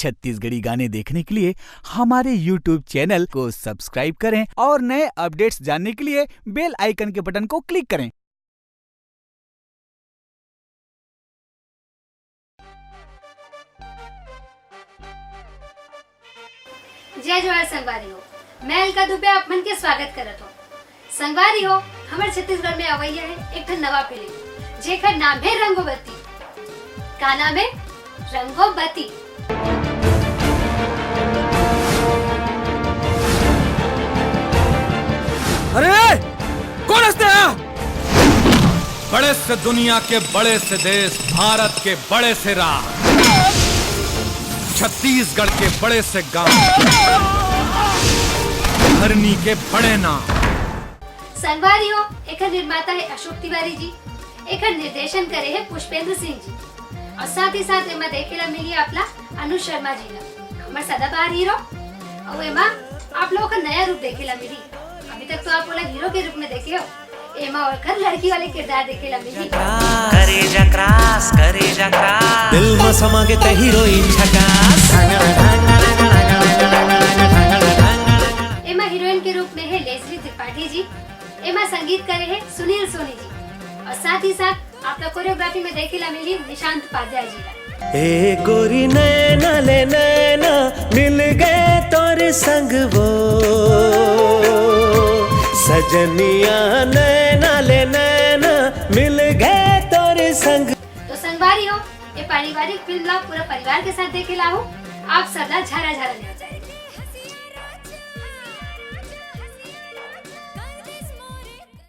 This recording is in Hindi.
छत्तीसगढ़ी गाने देखने के लिए हमारे YouTube चैनल को सब्सक्राइब करें और नए अपडेट्स जानने के लिए बेल आइकन के बटन को क्लिक करें। जय जोहार संगवारी हो, मैं अलका दुबे आप मन के स्वागत करत हो। संगवारी हो, हमारे छत्तीसगढ़ में अवैया है एक नवा फिल्म जेकर नाम है रंगोबत्ती। का नाम है रंगोबत्ती। अरे कौन हंसते हैं? बड़े से दुनिया के बड़े से देश, भारत के बड़े से राज, छत्तीसगढ़ के बड़े से गांव, धरनी के बड़े नाम। संगवारी हो, एक निर्माता है अशोक तिवारी जी, एक निर्देशन करे है पुष्पेंद्र सिंह जी और साथ ही साथ एमा देखेला मिली आपला अनुज शर्मा जी ला, हमारे सदाबहार हीरो। और एमा आप लोगों का नया रूप देखेला मिली। अभी तक तो आप बोला हीरो के रूप में देखे हो, एमा और लड़की वाले किरदार देखेला मिली। करेजा क्रास दिल में समा के ते हीरोइन झकास। एमा हीरोइन के रूप में है लेस्ली त्रिपाठी जी, एमा संगीत करे है सुनील सोनी जी और साथ ही साथ आपका कोरियोग्राफी में देखेला मिली निशांत उपाध्याय जी का। ए गोरी नैना ले नैना मिल गए तोरे संग वो सजनिया, नैना ले नैना मिल गए तोरे संग। तो संगवारी हो, ये पारिवारिक फिल्म ला पूरा परिवार के साथ देखेला हो। आप सबला झारा झारा